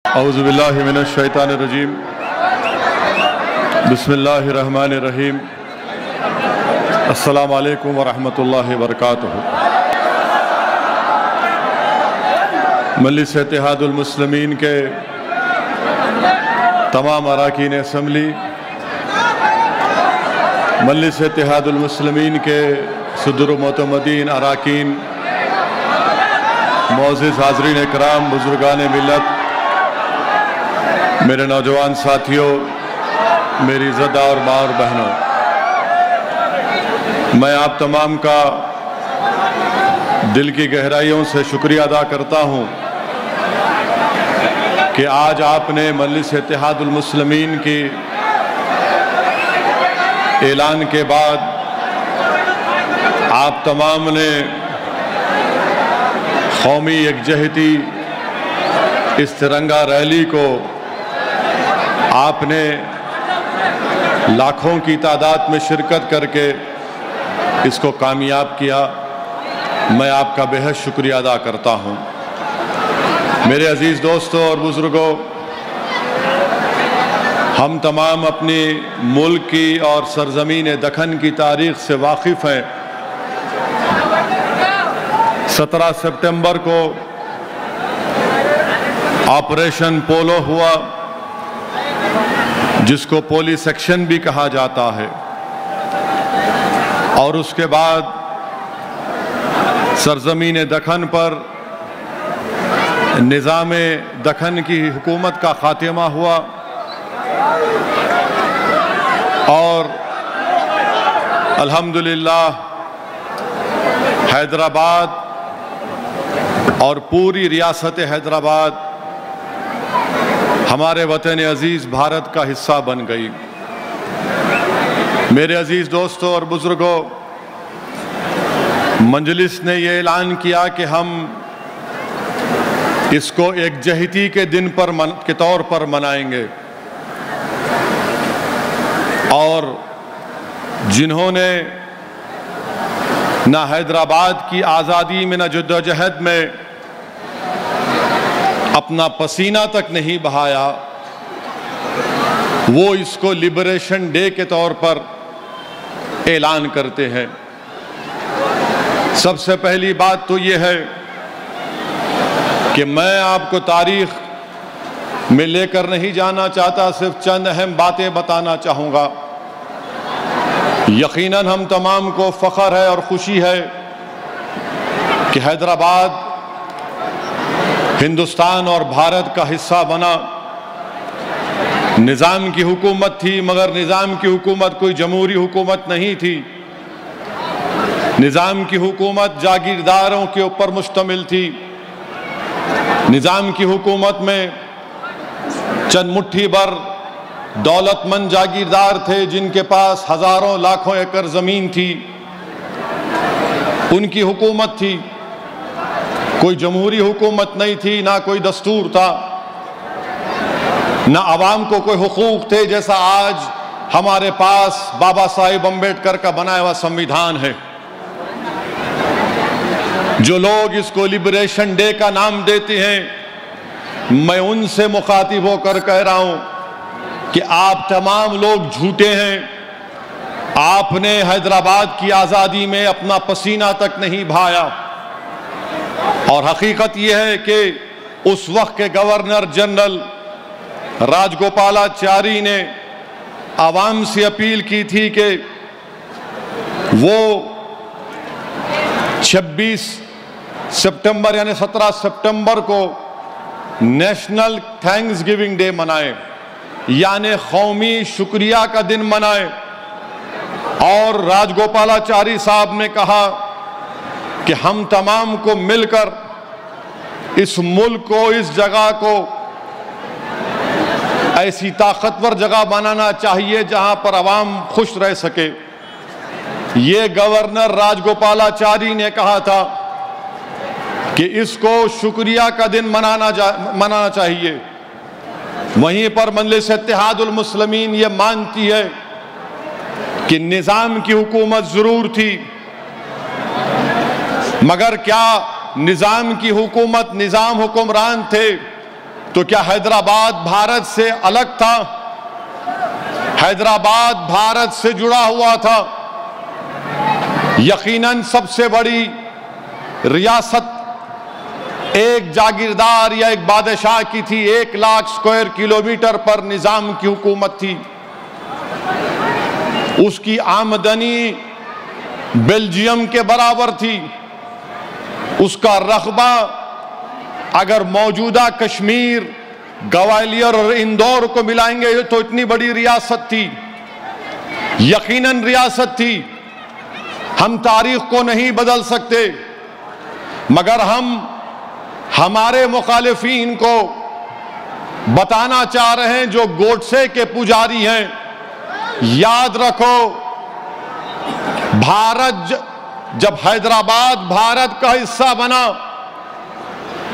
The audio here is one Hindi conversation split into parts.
औज़ुबिल्लाहि मिनश्शैतानिर्रजीम बिस्मिल्लाहिर्रहमानिर्रहीम अस्सलामु अलैकुम वरहमतुल्लाहि वबरकातुहू। मजलिस इत्तेहादुल मुस्लिमीन के तमाम अरकान असम्बली, मजलिस इत्तेहादुल मुस्लिमीन के सदर मोतमदीन अरकान, मोअज़्ज़िज़ हाज़रीन इकराम, बुज़ुर्गान मिल्लत, मेरे नौजवान साथियों, मेरी इज़्ज़तदार और माँ और बहनों, मैं आप तमाम का दिल की गहराइयों से शुक्रिया अदा करता हूँ कि आज आपने मजलिस इत्तेहादुल मुस्लिमीन की ऐलान के बाद आप तमाम ने कौमी यकजहती इस तिरंगा रैली को आपने लाखों की तादाद में शिरकत करके इसको कामयाब किया। मैं आपका बेहद शुक्रिया अदा करता हूँ। मेरे अजीज़ दोस्तों और बुज़ुर्गों, हम तमाम अपनी मुल्क की और सरज़मीन दखन की तारीख़ से वाकिफ़ हैं। 17 सितंबर को ऑपरेशन पोलो हुआ, जिसको पोलिस एक्शन भी कहा जाता है, और उसके बाद सरज़मीन दखन पर निज़ाम दखन की हुकूमत का ख़ात्मा हुआ और अल्हम्दुलिल्लाह हैदराबाद और पूरी रियासत हैदराबाद हमारे वतन अजीज़ भारत का हिस्सा बन गई। मेरे अजीज़ दोस्तों और बुज़ुर्गों, मजलिस ने यह ऐलान किया कि हम इसको यकजहती के दिन के तौर पर मनाएंगे, और जिन्होंने न हैदराबाद की आज़ादी में न जद्दोजहद में अपना पसीना तक नहीं बहाया, वो इसको लिबरेशन डे के तौर पर ऐलान करते हैं। सबसे पहली बात तो ये है कि मैं आपको तारीख में लेकर नहीं जाना चाहता, सिर्फ चंद अहम बातें बताना चाहूँगा। यकीनन हम तमाम को फ़ख्र है और ख़ुशी है कि हैदराबाद हिंदुस्तान और भारत का हिस्सा बना। निज़ाम की हुकूमत थी, मगर निज़ाम की हुकूमत कोई जमहूरी हुकूमत नहीं थी। निज़ाम की हुकूमत जागीरदारों के ऊपर मुश्तमिल थी। निज़ाम की हुकूमत में चंद मुट्ठी भर दौलतमंद जागीरदार थे, जिनके पास हज़ारों लाखों एकड़ ज़मीन थी। उनकी हुकूमत थी, कोई जमहूरी हुकूमत नहीं थी, ना कोई दस्तूर था, ना आवाम को कोई हुकूक थे जैसा आज हमारे पास बाबा साहिब अम्बेडकर का बनाया हुआ संविधान है। जो लोग इसको लिबरेशन डे का नाम देते हैं, मैं उनसे मुखातिब होकर कह रहा हूं कि आप तमाम लोग झूठे हैं। आपने हैदराबाद की आज़ादी में अपना पसीना तक नहीं बहाया, और हकीकत यह है कि उस वक्त के गवर्नर जनरल राजगोपालाचारी ने आवाम से अपील की थी कि वो 26 सितंबर यानी 17 सितंबर को नेशनल थैंक्स गिविंग डे मनाए, यानी कौमी शुक्रिया का दिन मनाए। और राजगोपालाचारी साहब ने कहा कि हम तमाम को मिलकर इस मुल्क को, इस जगह को ऐसी ताकतवर जगह बनाना चाहिए जहां पर आवाम खुश रह सके। ये गवर्नर राजगोपालाचारी ने कहा था कि इसको शुक्रिया का दिन मनाना चाहिए। वहीं पर मजलिस इत्तेहादुल मुस्लिमीन ये मानती है कि निज़ाम की हुकूमत ज़रूर थी, मगर क्या निज़ाम की हुकूमत, निज़ाम हुक्मरान थे तो क्या हैदराबाद भारत से अलग था? हैदराबाद भारत से जुड़ा हुआ था। यकीनन सबसे बड़ी रियासत एक जागीरदार या एक बादशाह की थी। 1 लाख स्क्वायर किलोमीटर पर निजाम की हुकूमत थी। उसकी आमदनी बेल्जियम के बराबर थी। उसका रकबा अगर मौजूदा कश्मीर, ग्वालियर और इंदौर को मिलाएंगे तो इतनी बड़ी रियासत थी। यकीनन रियासत थी। हम तारीख को नहीं बदल सकते, मगर हम हमारे मुखालिफिन को बताना चाह रहे हैं जो गोडसे के पुजारी हैं, याद रखो भारत जब हैदराबाद भारत का हिस्सा बना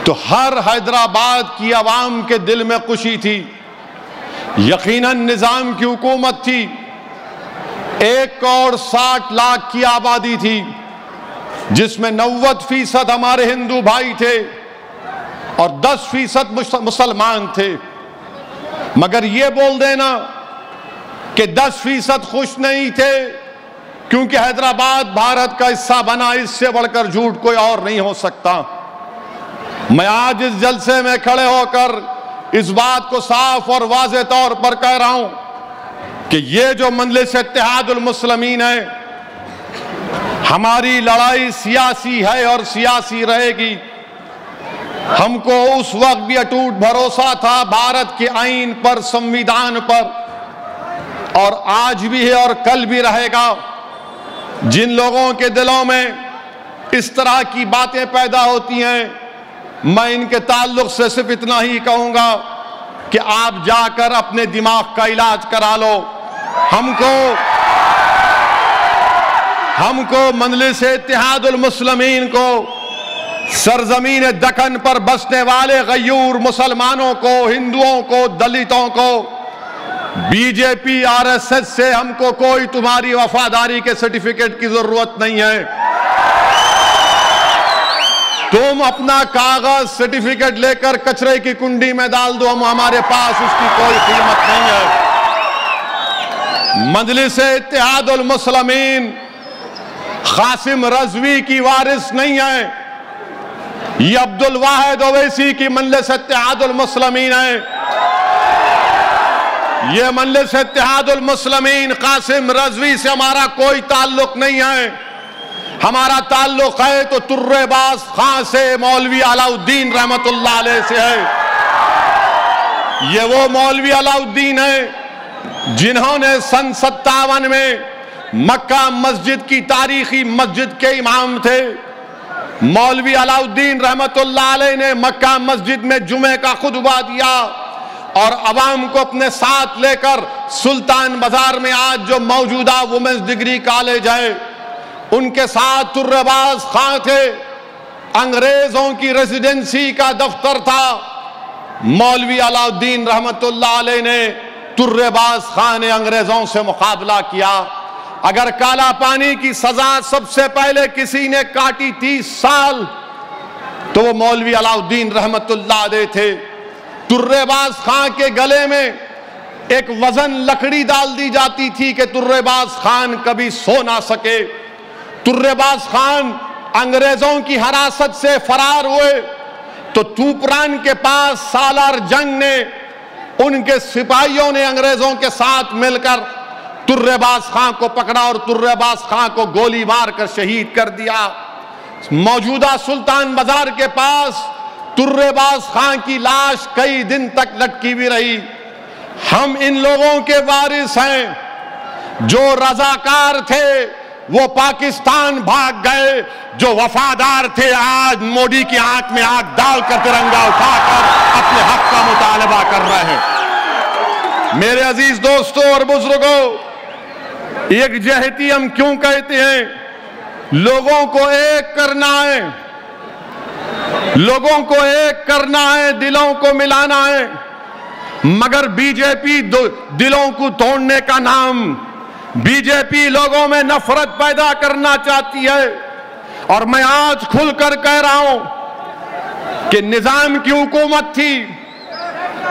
तो हर हैदराबाद की आवाम के दिल में खुशी थी। यकीनन निजाम की हुकूमत थी। 1 करोड़ 60 लाख की आबादी थी, जिसमें 90% हमारे हिंदू भाई थे और 10% मुसलमान थे। मगर यह बोल देना कि 10% खुश नहीं थे क्योंकि हैदराबाद भारत का हिस्सा बना, इससे बढ़कर झूठ कोई और नहीं हो सकता। मैं आज इस जलसे में खड़े होकर इस बात को साफ और वाज़ेह तौर पर कह रहा हूं कि ये जो मजलिस इत्तेहादुल मुस्लिमीन है, हमारी लड़ाई सियासी है और सियासी रहेगी। हमको उस वक्त भी अटूट भरोसा था भारत के आईन पर, संविधान पर, और आज भी है और कल भी रहेगा। जिन लोगों के दिलों में इस तरह की बातें पैदा होती हैं, मैं इनके ताल्लुक से सिर्फ इतना ही कहूंगा कि आप जाकर अपने दिमाग का इलाज करा लो। हमको मजलिस इत्तेहादुल मुस्लिमीन को सरजमीन दक्कन पर बसने वाले गयूर मुसलमानों को, हिंदुओं को, दलितों को, बीजेपी आरएसएस से हमको कोई तुम्हारी वफादारी के सर्टिफिकेट की जरूरत नहीं है। तुम अपना कागज सर्टिफिकेट लेकर कचरे की कुंडी में डाल दो, हमारे पास उसकी कोई कीमत नहीं है। मजलिस इत्तेहादुल मुस्लिमीन कासिम रजवी की वारिस नहीं है, ये अब्दुल वाहिद ओवैसी की मजलिस इत्तेहादुल मुस्लिमीन है। ये मजलिस इत्तेहादुल मुस्लिमीन कासिम रजवी से हमारा कोई ताल्लुक नहीं है। हमारा ताल्लुक है तो तुर्रेबाज खां से, मौलवी अलाउद्दीन रहमतुल्लाह अलैह से है। ये वो मौलवी अलाउद्दीन है जिन्होंने सन 57 में मक्का मस्जिद की तारीखी मस्जिद के इमाम थे। मौलवी अलाउद्दीन रहमतुल्लाह अलैह ने मक्का मस्जिद में जुमे का खुतबा दिया और अवाम को अपने साथ लेकर सुल्तान बाजार में आज जो मौजूदा वुमेन्स डिग्री कॉलेज है, उनके साथ तुर्रेबाज खां थे। अंग्रेजों की रेजिडेंसी का दफ्तर था। मौलवी अलाउद्दीन रहमतुल्लाह अलैह ने, तुर्रेबाज खां ने अंग्रेजों से मुकाबला किया। अगर काला पानी की सजा सबसे पहले किसी ने काटी 30 साल, तो वो मौलवी अलाउद्दीन रहमतुल्लाह अलैह थे। तुर्रेबाज खां के गले में एक वजन लकड़ी डाल दी जाती थी कि तुर्रेबाज खान कभी सो ना सके। तुर्रेबाज खान अंग्रेजों की हिरासत से फरार हुए तो तूपरान के पास सालार जंग ने, उनके सिपाहियों ने अंग्रेजों के साथ मिलकर तुर्रेबाज खां को पकड़ा और तुर्रेबाज खां को गोली मारकर शहीद कर दिया। मौजूदा सुल्तान बाजार के पास तुर्रेबाज खां की लाश कई दिन तक लटकी हुई रही। हम इन लोगों के वारिस हैं। जो रजाकार थे वो पाकिस्तान भाग गए, जो वफादार थे आज मोदी की आंख में आंख डालकर तिरंगा उठाकर अपने हक का मुतालबा कर रहे हैं। मेरे अजीज दोस्तों और बुजुर्गों, यकजहती हम क्यों कहते हैं? लोगों को एक करना है, लोगों को एक करना है, दिलों को मिलाना है। मगर बीजेपी दिलों को तोड़ने का नाम, बीजेपी लोगों में नफरत पैदा करना चाहती है। और मैं आज खुलकर कह रहा हूं कि निजाम की हुकूमत थी,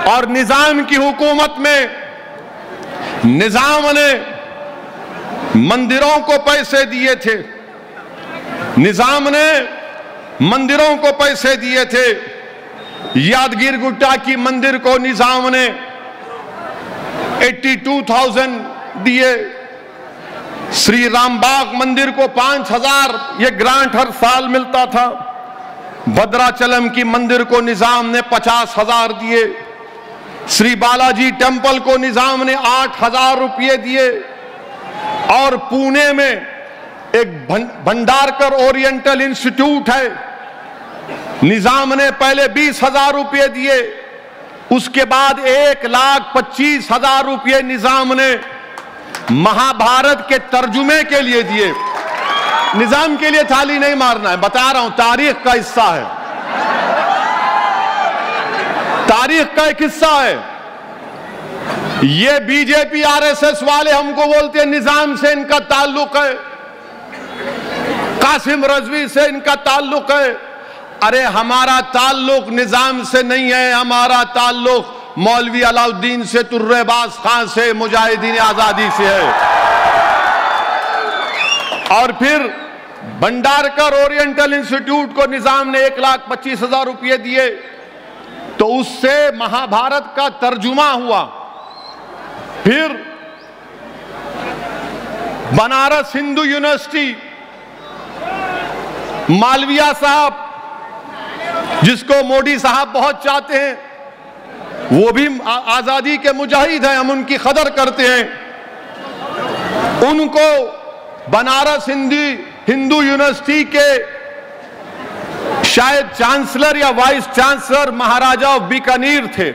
और निजाम की हुकूमत में निजाम ने मंदिरों को पैसे दिए थे, निजाम ने मंदिरों को पैसे दिए थे। यादगीर गुट्टा की मंदिर को निजाम ने 82,000 दिए, श्री रामबाग मंदिर को 5,000 ये ग्रांट हर साल मिलता था। भद्राचलम की मंदिर को निजाम ने 50,000 दिए, श्री बालाजी टेम्पल को निजाम ने 8,000 रुपये दिए, और पुणे में एक भंडारकर ओरिएंटल इंस्टीट्यूट है, निजाम ने पहले 20,000 रुपये दिए, उसके बाद 1,25,000 रुपये निजाम ने महाभारत के तर्जुमे के लिए दिए। निजाम के लिए थाली नहीं मारना है, बता रहा हूं, तारीख का हिस्सा है, तारीख का एक हिस्सा है। ये बीजेपी आरएसएस वाले हमको बोलते हैं निजाम से इनका ताल्लुक है, कासिम रजवी से इनका ताल्लुक है। अरे हमारा ताल्लुक निजाम से नहीं है, हमारा ताल्लुक मौलवी अलाउद्दीन से, तुर्रेबाज खान से, मुजाहिदीन आजादी से है। और फिर भंडारकर ओरिएंटल इंस्टीट्यूट को निजाम ने 1,25,000 रुपये दिए, तो उससे महाभारत का तर्जुमा हुआ। फिर बनारस हिंदू यूनिवर्सिटी, मालविया साहब जिसको मोदी साहब बहुत चाहते हैं, वो भी आजादी के मुजाहिद हैं, हम उनकी कदर करते हैं। उनको बनारस हिंदू यूनिवर्सिटी के शायद चांसलर या vice chancellor Maharaja of Bikaner थे,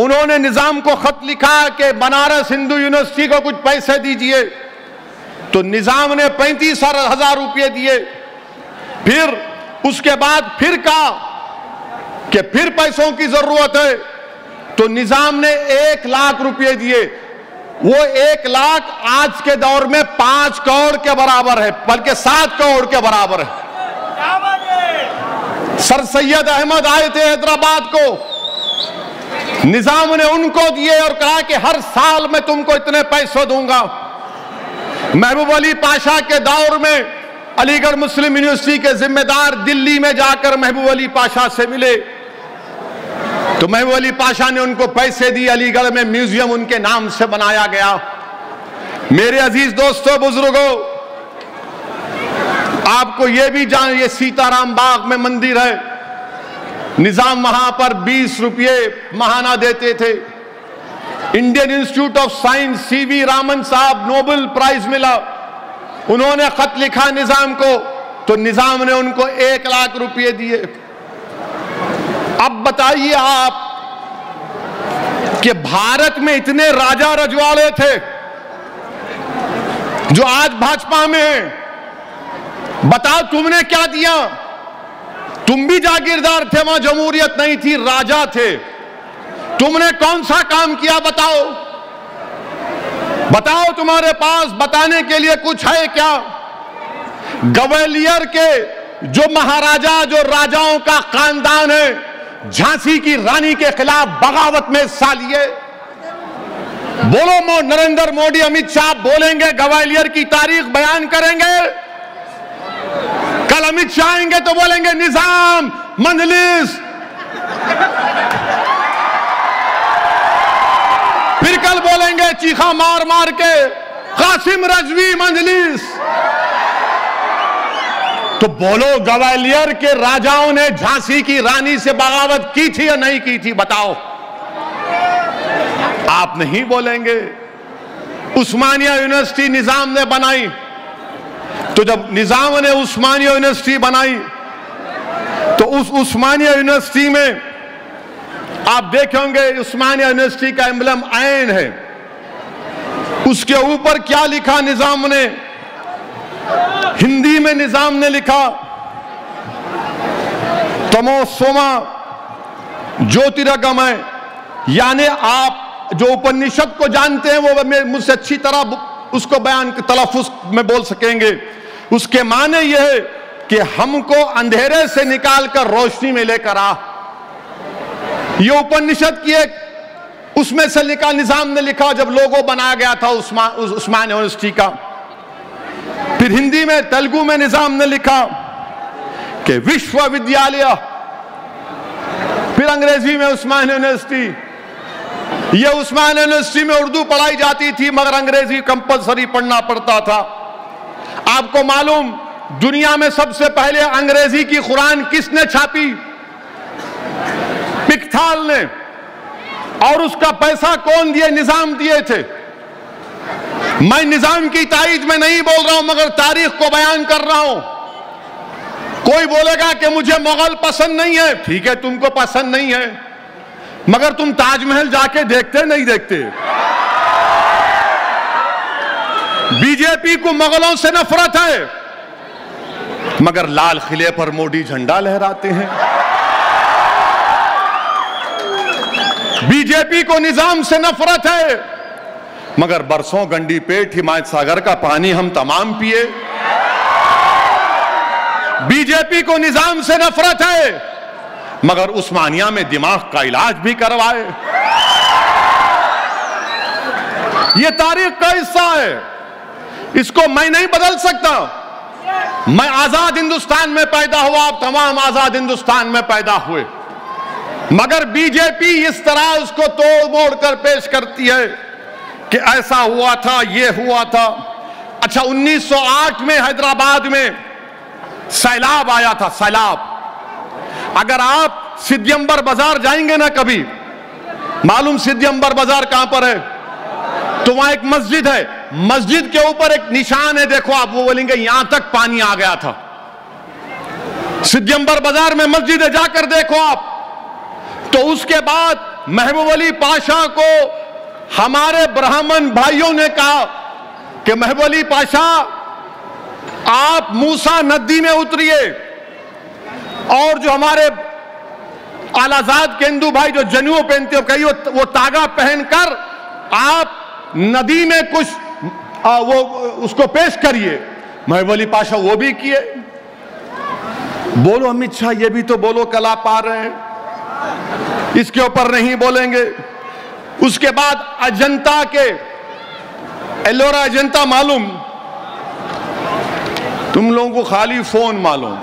उन्होंने निजाम को खत लिखा कि बनारस हिंदू यूनिवर्सिटी को कुछ पैसे दीजिए, तो निजाम ने 35,000 रुपये दिए। फिर उसके बाद फिर कहा कि फिर पैसों की जरूरत है, तो निजाम ने 1,00,000 रुपये दिए। वो 1,00,000 आज के दौर में 5 करोड़ के बराबर है, बल्कि 7 करोड़ के बराबर है। सर सैयद अहमद आए थे हैदराबाद को, निजाम ने उनको दिए और कहा कि हर साल मैं तुमको इतने पैसे दूंगा। महबूब अली पाशा के दौर में अलीगढ़ मुस्लिम यूनिवर्सिटी के जिम्मेदार दिल्ली में जाकर महबूब अली पाशा से मिले, तो महबूब अली पाशा ने उनको पैसे दिए, अलीगढ़ में म्यूजियम उनके नाम से बनाया गया। मेरे अजीज दोस्तों, बुजुर्गों, आपको यह भी जान, ये सीताराम बाग में मंदिर है, निजाम वहां पर 20 रुपये महाना देते थे। Indian institute of science, CV Raman साहब, नोबेल प्राइज मिला, उन्होंने खत लिखा निजाम को, तो निजाम ने उनको 1,00,000 रुपये दिए। अब बताइए आप कि भारत में इतने राजा रजवाड़े थे जो आज भाजपा में हैं, बताओ तुमने क्या दिया? तुम भी जागीरदार थे, वहां जमहूरियत नहीं थी, राजा थे, तुमने कौन सा काम किया? बताओ बताओ, तुम्हारे पास बताने के लिए कुछ है क्या? ग्वालियर के जो महाराजा, जो राजाओं का खानदान है, झांसी की रानी के खिलाफ बगावत में हिस्सा लिए। बोलो, नरेंद्र मोदी, अमित शाह बोलेंगे, ग्वालियर की तारीख बयान करेंगे। कल अमित शाह आएंगे तो बोलेंगे निजाम, मंजलिस। फिर कल बोलेंगे चीखा मार मार के, कासिम रजवी, मंजलिस। तो बोलो, ग्वालियर के राजाओं ने झांसी की रानी से बगावत की थी या नहीं की थी? बताओ। आप नहीं बोलेंगे। उस्मानिया यूनिवर्सिटी निजाम ने बनाई, तो जब निजाम ने उस्मानिया यूनिवर्सिटी बनाई, तो उस उस्मानिया यूनिवर्सिटी में आप देखेंगे उस्मानिया यूनिवर्सिटी का एम्बलम ऐन है, उसके ऊपर क्या लिखा निजाम ने? हिंदी में निजाम ने लिखा, तमोसोमा ज्योतिर्गमय, यानी आप जो उपनिषद को जानते हैं वो मुझसे अच्छी तरह उसको बयान तलफ्फुज में बोल सकेंगे। उसके माने यह है कि हमको अंधेरे से निकालकर रोशनी में लेकर आ। ये उपनिषद की एक उसमें से लिखा, निजाम ने लिखा जब लोगो बनाया गया था उस्मान यूनिवर्सिटी का। फिर हिंदी में, तेलुगु में निजाम ने लिखा कि विश्वविद्यालय, फिर अंग्रेजी में उस्मान यूनिवर्सिटी। ये उस्मान यूनिवर्सिटी में उर्दू पढ़ाई जाती थी मगर अंग्रेजी कंपलसरी पढ़ना पड़ता था। आपको मालूम दुनिया में सबसे पहले अंग्रेजी की कुरान किसने छापी? पिकथाल ने। और उसका पैसा कौन दिए? निजाम दिए थे। मैं निजाम की तारीफ में नहीं बोल रहा हूं मगर तारीख को बयान कर रहा हूं। कोई बोलेगा कि मुझे मुगल पसंद नहीं है, ठीक है तुमको पसंद नहीं है मगर तुम ताजमहल जाके देखते नहीं देखते? बीजेपी को मुगलों से नफरत है मगर लाल किले पर मोदी झंडा लहराते हैं। बीजेपी को निजाम से नफरत है मगर बरसों गंडी पेट हिमायत सागर का पानी हम तमाम पिए। बीजेपी को निजाम से नफरत है मगर उस्मानिया में दिमाग का इलाज भी करवाए। यह तारीख का हिस्सा है, इसको मैं नहीं बदल सकता। मैं आजाद हिंदुस्तान में पैदा हुआ, आप तमाम आजाद हिंदुस्तान में पैदा हुए, मगर बीजेपी इस तरह उसको तोड़ मोड़ कर पेश करती है कि ऐसा हुआ था, ये हुआ था। अच्छा, 1908 में हैदराबाद में सैलाब आया था, सैलाब। अगर आप सिद्धियंबर बाजार जाएंगे ना कभी, मालूम सिद्धियंबर बाजार कहां पर है? तो वहां एक मस्जिद है, मस्जिद के ऊपर एक निशान है, देखो आप, वो बोलेंगे यहां तक पानी आ गया था। सिद्धियंबर बाजार में मस्जिद है, जाकर देखो आप। तो उसके बाद महबूब अली पाशा को हमारे ब्राह्मण भाइयों ने कहा कि महबूब अली पाशा आप मूसा नदी में उतरिए और जो हमारे आलाजाद के हिंदू भाई जो जनेऊ पहनते हो, कहिए वो तागा पहनकर आप नदी में कुछ वो उसको पेश करिए। महबूब अली पाशा वो भी किए। बोलो अमित शाह, ये भी तो बोलो कला पा रहे हैं, इसके ऊपर नहीं बोलेंगे। उसके बाद अजंता के, एलोरा अजंता मालूम? तुम लोगों को खाली फोन मालूम।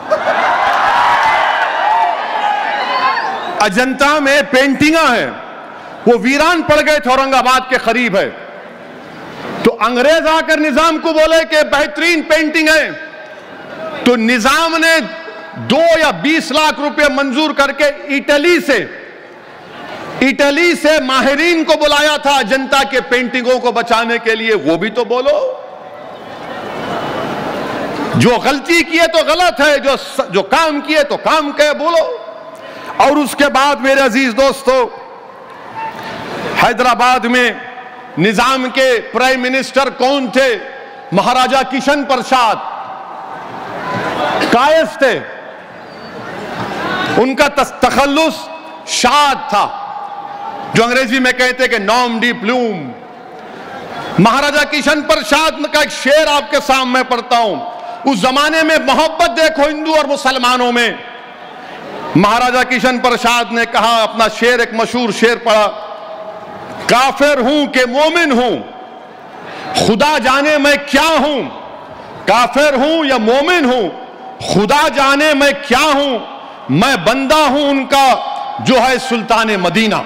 अजंता में पेंटिंगा है, वो वीरान पड़ गए थे, औरंगाबाद के करीब है। तो अंग्रेज आकर निजाम को बोले कि बेहतरीन पेंटिंग है, तो निजाम ने 2 या 20 लाख रुपए मंजूर करके इटली से माहिरीन को बुलाया था अजंता के पेंटिंगों को बचाने के लिए। वो भी तो बोलो। जो गलती किए तो गलत है, जो काम किए तो काम कहे, बोलो। और उसके बाद मेरे अजीज दोस्तों, हैदराबाद में निजाम के प्राइम मिनिस्टर कौन थे? महाराजा किशन प्रसाद कायस थे। उनका तखल्लुस शाद था, जो अंग्रेजी में कहते कि नॉम डी प्लूम। महाराजा किशन प्रसाद का एक शेर आपके सामने पढ़ता हूं। उस जमाने में मोहब्बत देखो हिंदू और मुसलमानों में। महाराजा किशन प्रसाद ने कहा, अपना शेर, एक मशहूर शेर पढ़ा, काफिर हूं कि मोमिन हूं, खुदा जाने मैं क्या हूं। काफिर हूं या मोमिन हूं, खुदा जाने मैं क्या हूं। मैं बंदा हूं उनका जो है सुल्तान मदीना।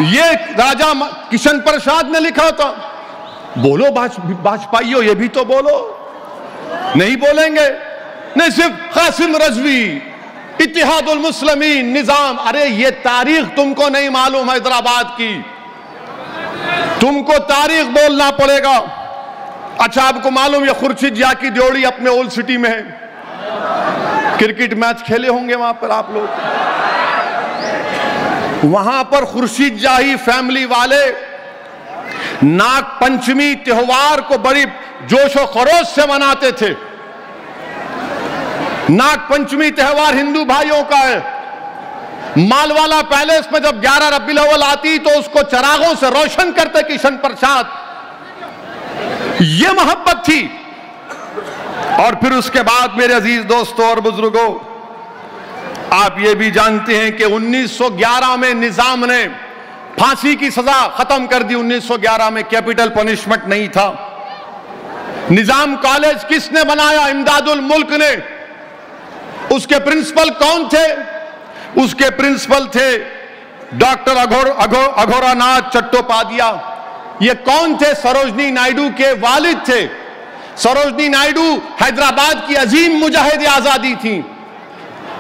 ये राजा किशन प्रसाद ने लिखा था। बोलो वाजपेयी, ये भी तो बोलो। नहीं बोलेंगे। नहीं, सिर्फ कासिम रजवी, इत्तेहादुल मुस्लिमीन, निजाम। अरे ये तारीख तुमको नहीं मालूम हैदराबाद की, तुमको तारीख बोलना पड़ेगा। अच्छा, आपको मालूम है खुर्शीद जाकी ड्योड़ी अपने ओल्ड सिटी में है, क्रिकेट मैच खेले होंगे वहां पर आप लोग। वहां पर खुर्शीद जाही फैमिली वाले नाग पंचमी त्योहार को बड़ी जोशो खरोश से मनाते थे। नाग पंचमी त्योहार हिंदू भाइयों का है। मालवाला पैलेस में जब 11 रबीउल अव्वल आती तो उसको चरागों से रोशन करते किशन प्रसाद। ये मोहब्बत थी। और फिर उसके बाद मेरे अजीज दोस्तों और बुजुर्गों, आप ये भी जानते हैं कि 1911 में निजाम ने फांसी की सजा खत्म कर दी। 1911 में कैपिटल पनिशमेंट नहीं था। निजाम कॉलेज किसने बनाया? इमदादुल मुल्क ने। उसके प्रिंसिपल कौन थे? उसके प्रिंसिपल थे डॉक्टर अघोरानाथ चट्टोपाध्याय। ये कौन थे? सरोजनी नायडू के वालिद थे। सरोजनी नायडू हैदराबाद की अजीम मुजाहिद आजादी थी।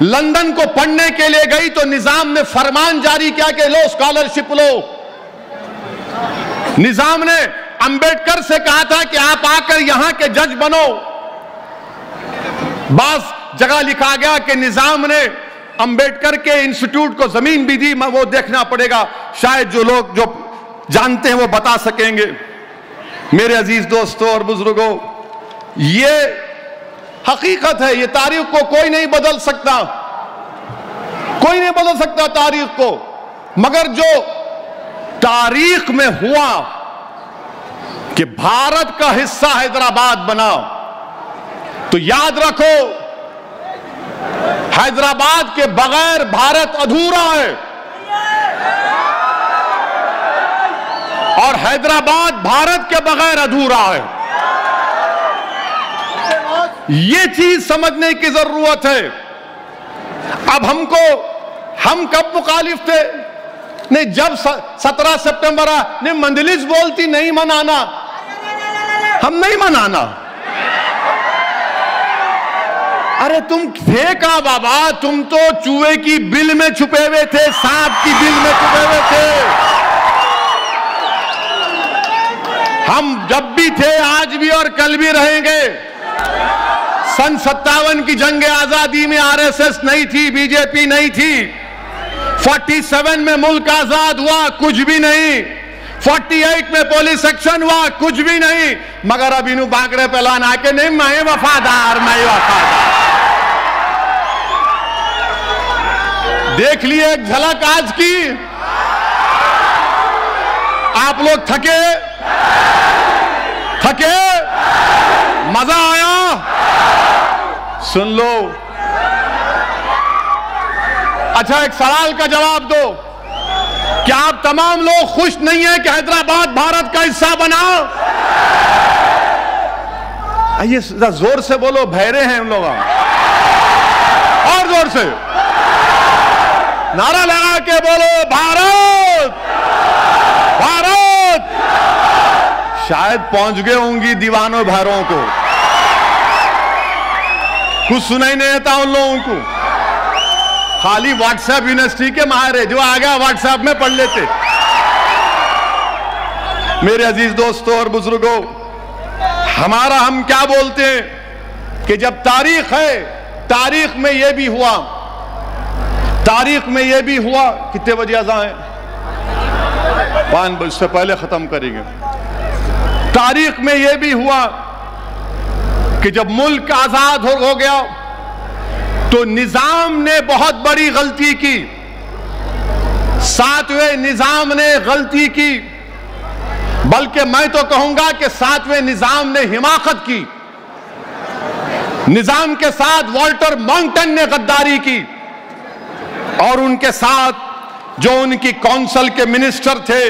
लंदन को पढ़ने के लिए गई तो निजाम ने फरमान जारी किया कि लो स्कॉलरशिप लो। निजाम ने अंबेडकर से कहा था कि आप आकर यहां के जज बनो। बास जगह लिखा गया कि निजाम ने अंबेडकर के इंस्टीट्यूट को जमीन भी दी। वो देखना पड़ेगा, शायद जो लोग जो जानते हैं वो बता सकेंगे। मेरे अजीज दोस्तों और बुजुर्गों, ये हकीकत है। ये तारीख को कोई नहीं बदल सकता, कोई नहीं बदल सकता तारीख को। मगर जो तारीख में हुआ कि भारत का हिस्सा हैदराबाद बना, तो याद रखो हैदराबाद के बगैर भारत अधूरा है और हैदराबाद भारत के बगैर अधूरा है। ये चीज समझने की जरूरत है। अब हम कब मुखालिफ थे? नहीं, जब 17 सितंबर ने मंजलिस बोलती नहीं मनाना, हम नहीं मनाना। अरे तुम थे कहां बाबा? तुम तो चूहे की बिल में छुपे हुए थे, सांप की बिल में छुपे हुए थे। हम जब भी थे, आज भी और कल भी रहेंगे। सन 57 की जंग आजादी में आरएसएस नहीं थी, बीजेपी नहीं थी। 47 में मुल्क आजाद हुआ, कुछ भी नहीं। 48 में पुलिस एक्शन हुआ, कुछ भी नहीं। मगर अब इन्हों बांकड़े पहलान आके नहीं, मैं वफादार, मैं वफादार। देख लिए एक झलक आज की। आप लोग थके? मजा आया? सुन लो। अच्छा, एक सवाल का जवाब दो। क्या आप तमाम लोग खुश नहीं हैं कि हैदराबाद भारत का हिस्सा बना? आइए जोर से बोलो, बहरे हैं हम लोग। और जोर से नारा लगा के बोलो, भारत भारत। शायद पहुंच गए होंगी दीवानों भारों को। कुछ सुनाई नहीं देता उन लोगों को। खाली व्हाट्सएप यूनिवर्सिटी के माहिर है, जो आ गया व्हाट्सएप में पढ़ लेते। मेरे अजीज दोस्तों और बुजुर्गों, हम क्या बोलते हैं कि जब तारीख है, तारीख में यह भी हुआ, तारीख में यह भी हुआ। कितने बजे अज़ान है? 5 बजे से पहले खत्म करेंगे। तारीख में यह भी हुआ कि जब मुल्क आजाद हो गया तो निजाम ने बहुत बड़ी गलती की। 7वें निजाम ने गलती की, बल्कि मैं तो कहूंगा कि 7वें निजाम ने हिमाकत की। निजाम के साथ वॉल्टर मॉन्कटन ने गद्दारी की और उनके साथ जो उनकी काउंसिल के मिनिस्टर थे,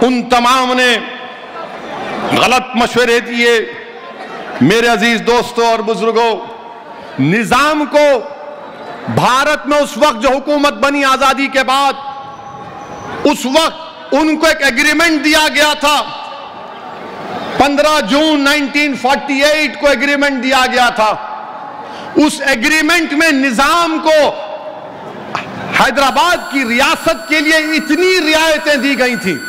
उन तमाम ने गलत मशवरे दिए। मेरे अजीज दोस्तों और बुजुर्गों, निजाम को भारत में उस वक्त जो हुकूमत बनी आजादी के बाद, उस वक्त उनको एक एग्रीमेंट दिया गया था। 15 जून 1948 को एग्रीमेंट दिया गया था। उस एग्रीमेंट में निजाम को हैदराबाद की रियासत के लिए इतनी रियायतें दी गई थी।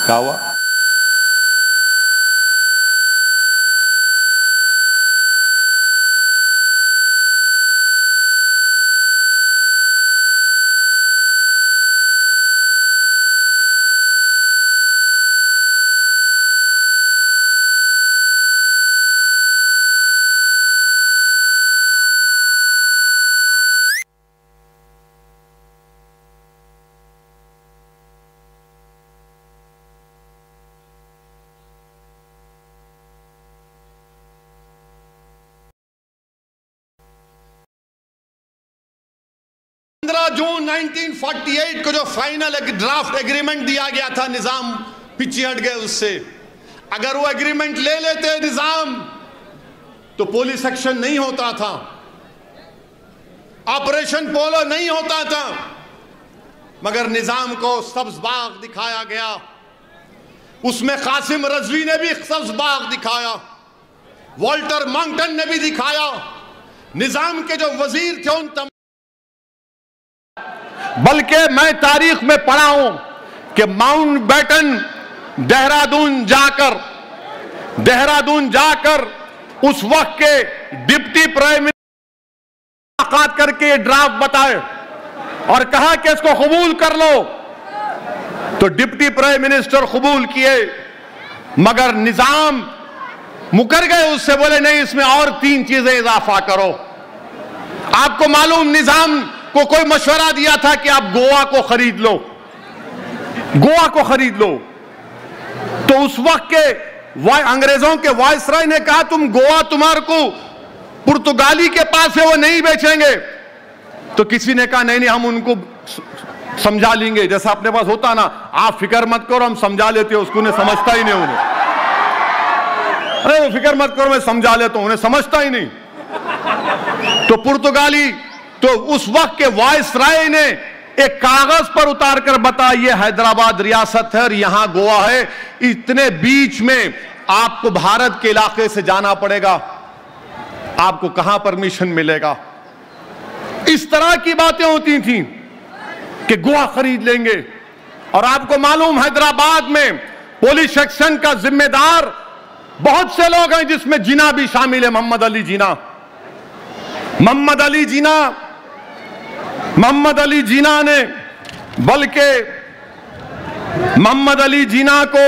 क्या हुआ? जून 1948 को जो फाइनल ड्राफ्ट एग्रीमेंट दिया गया था, निजाम पीछे हट गए उससे। अगर वो एग्रीमेंट ले लेते निजाम तो पुलिस एक्शन नहीं होता था, ऑपरेशन पोलो नहीं होता था, मगर निजाम को सब्ज बाग दिखाया गया। उसमें कासिम रजवी ने भी सब्ज बाग दिखाया, वॉल्टर मॉन्कटन ने भी दिखाया, निजाम के जो वजीर थे उन बल्कि मैं तारीख में पढ़ा हूं कि माउंटबेटन देहरादून जाकर उस वक्त के डिप्टी प्राइम मिनिस्टर मुलाकात करके ड्राफ्ट बताए और कहा कि इसको कबूल कर लो। तो डिप्टी प्राइम मिनिस्टर कबूल किए, मगर निजाम मुकर गए उससे, बोले नहीं इसमें और 3 चीजें इजाफा करो। आपको मालूम निजाम को कोई मशवरा दिया था कि आप गोवा को खरीद लो, गोवा को खरीद लो। तो उस वक्त के अंग्रेजों के वायसराय ने कहा तुम गोवा तुम्हारे को पुर्तगाली के पास है वो नहीं बेचेंगे। तो किसी ने कहा नहीं नहीं हम उनको समझा लेंगे, जैसा अपने पास होता ना, आप फिक्र मत करो हम समझा लेते हो उसको, उन्हें समझता ही नहीं उन्हें। अरे फिक्र मत करो मैं समझा लेता हूं, उन्हें समझता ही नहीं। तो पुर्तगाली, तो उस वक्त के वायसराय ने एक कागज पर उतार कर बताया ये हैदराबाद रियासत है और यहां गोवा है, इतने बीच में आपको भारत के इलाके से जाना पड़ेगा, आपको कहां परमिशन मिलेगा। इस तरह की बातें होती थी कि गोवा खरीद लेंगे। और आपको मालूम हैदराबाद में पुलिस एक्शन का जिम्मेदार बहुत से लोग हैं, जिसमें जिन्ना भी शामिल है, मोहम्मद अली जिन्ना। मोहम्मद अली जिन्ना ने, बल्कि मोहम्मद अली जिन्ना को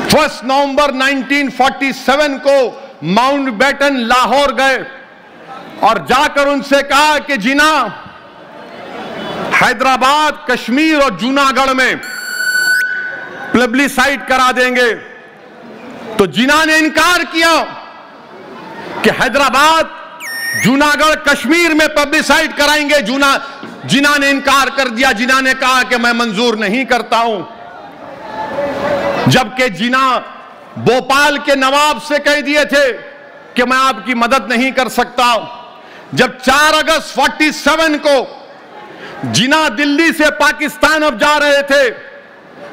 1 नवंबर 1947 को माउंटबेटन लाहौर गए और जाकर उनसे कहा कि जिन्ना हैदराबाद, कश्मीर और जूनागढ़ में प्लेबिसाइट करा देंगे। तो जिन्ना ने इनकार किया कि हैदराबाद, जूनागढ़, कश्मीर में प्लेबिसाइट कराएंगे। जिन्ना ने इनकार कर दिया। जिन्ना ने कहा कि मैं मंजूर नहीं करता हूं, जबकि जिन्ना भोपाल के नवाब से कह दिए थे कि मैं आपकी मदद नहीं कर सकता। जब 4 अगस्त 47 को जिन्ना दिल्ली से पाकिस्तान अब जा रहे थे,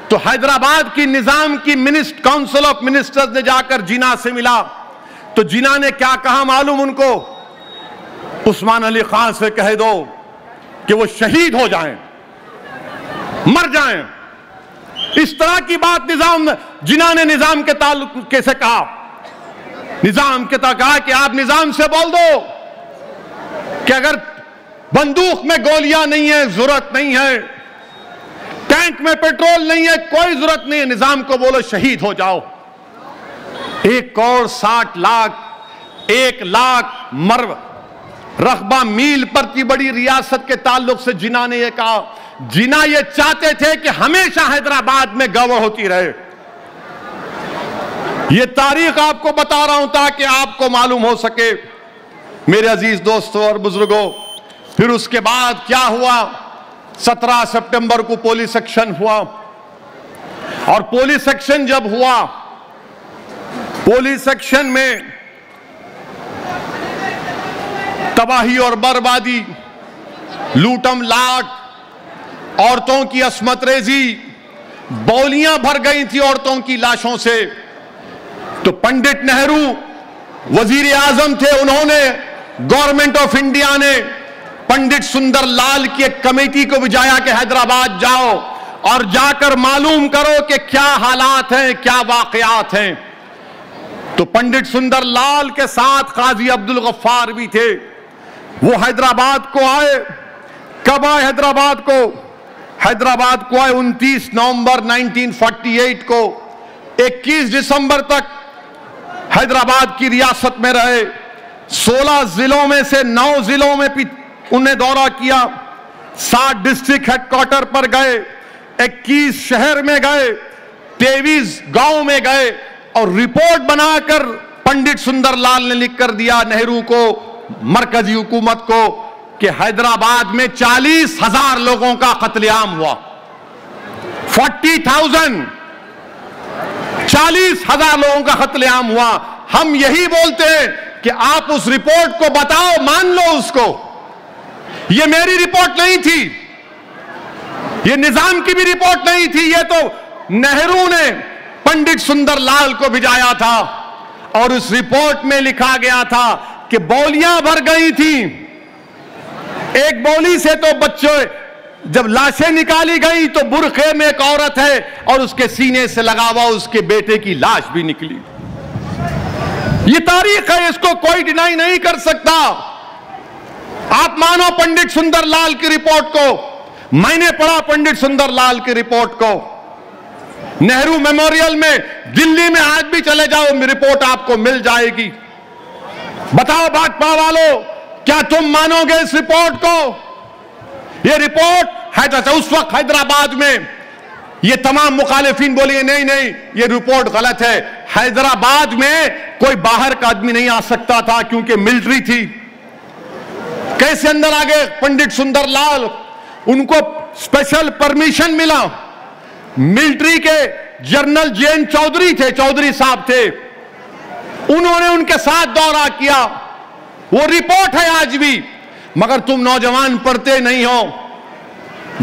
तो हैदराबाद की निजाम की काउंसिल ऑफ मिनिस्टर्स ने जाकर जिन्ना से मिला। तो जिन्ना ने क्या कहा मालूम उनको? उस्मान अली खान से कह दो कि वो शहीद हो जाएं, मर जाएं। इस तरह की बात जिन्ना ने निजाम के ताल्लुक से कहा। निजाम के तक कहा कि आप निजाम से बोल दो कि अगर बंदूक में गोलियां नहीं है, जरूरत नहीं है, टैंक में पेट्रोल नहीं है, कोई जरूरत नहीं है, निजाम को बोलो शहीद हो जाओ। 1 करोड़ 60 लाख, 1 लाख रकबा मील प्रति बड़ी रियासत के ताल्लुक से जिन्ना ने यह कहा। जिन्ना ये चाहते थे कि हमेशा हैदराबाद में गवर्नर होती रहे। ये तारीख आपको बता रहा हूं ताकि आपको मालूम हो सके मेरे अजीज दोस्तों और बुजुर्गों। फिर उसके बाद क्या हुआ? 17 सितंबर को पुलिस एक्शन हुआ। और पुलिस एक्शन जब हुआ, पुलिस एक्शन में तबाही और बर्बादी, लूटम लाट, औरतों की अस्मत रेजी, बौलियां भर गई थी औरतों की लाशों से। तो पंडित नेहरू वजीर आजम थे, उन्होंने, गवर्नमेंट ऑफ इंडिया ने पंडित सुंदर लाल की एक कमेटी को भेजा कि हैदराबाद जाओ और जाकर मालूम करो कि क्या हालात हैं, क्या वाकयात हैं। तो पंडित सुंदर लाल के साथ काजी अब्दुल गफ्फार भी थे। वो हैदराबाद को आए। कब आए हैदराबाद को? हैदराबाद को आए 29 नवंबर 1948 को। 21 दिसंबर तक हैदराबाद की रियासत में रहे। 16 जिलों में से 9 जिलों में उन्हें दौरा किया। 7 डिस्ट्रिक्ट हेडक्वार्टर पर गए, 21 शहर में गए, 23 गांव में गए और रिपोर्ट बनाकर पंडित सुंदर लाल ने लिख कर दिया नेहरू को, मरकजी हुकूमत को, कि हैदराबाद में 40,000 लोगों का कत्लेआम हुआ। 40,000, 40,000 लोगों का कत्लेआम हुआ। हम यही बोलते हैं कि आप उस रिपोर्ट को बताओ, मान लो उसको। ये मेरी रिपोर्ट नहीं थी, ये निजाम की भी रिपोर्ट नहीं थी, ये तो नेहरू ने पंडित सुंदरलाल को भिजाया था और उस रिपोर्ट में लिखा गया था कि बौलियां भर गई थी। एक बौली से तो बच्चे, जब लाशें निकाली गई तो बुरखे में एक औरत है और उसके सीने से लगा हुआ उसके बेटे की लाश भी निकली। ये तारीख है, इसको कोई डिनाई नहीं कर सकता। आप मानो पंडित सुंदरलाल की रिपोर्ट को, मैंने पढ़ा पंडित सुंदरलाल की रिपोर्ट को। नेहरू मेमोरियल में दिल्ली में आज भी चले जाओ, रिपोर्ट आपको मिल जाएगी। बताओ भाजपा वालों, क्या तुम मानोगे इस रिपोर्ट को? यह रिपोर्ट है, जैसे उस वक्त हैदराबाद में ये तमाम मुखालिफिन बोलिए नहीं नहीं ये रिपोर्ट गलत है। हैदराबाद में कोई बाहर का आदमी नहीं आ सकता था क्योंकि मिलिट्री थी। कैसे अंदर आ गए पंडित सुंदरलाल? उनको स्पेशल परमिशन मिला। मिलिट्री के जनरल जे.एन. चौधरी थे, चौधरी साहब थे, उन्होंने उनके साथ दौरा किया। वो रिपोर्ट है आज भी, मगर तुम नौजवान पढ़ते नहीं हो।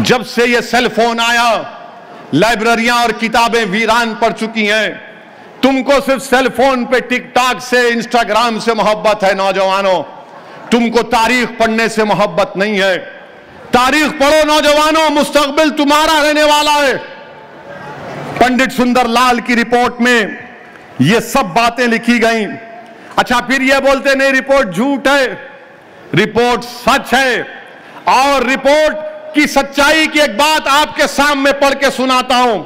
जब से ये सेल फोन आया, लाइब्रेरियां और किताबें वीरान पड़ चुकी हैं। तुमको सिर्फ सेल फोन पे टिकटॉक से, इंस्टाग्राम से मोहब्बत है नौजवानों, तुमको तारीख पढ़ने से मोहब्बत नहीं है। तारीख पढ़ो नौजवानों, मुस्तकबिल तुम्हारा रहने वाला है। पंडित सुंदरलाल की रिपोर्ट में ये सब बातें लिखी गई। अच्छा, फिर ये बोलते नहीं रिपोर्ट झूठ है, रिपोर्ट सच है। और रिपोर्ट की सच्चाई की एक बात आपके सामने पढ़ के सुनाता हूं,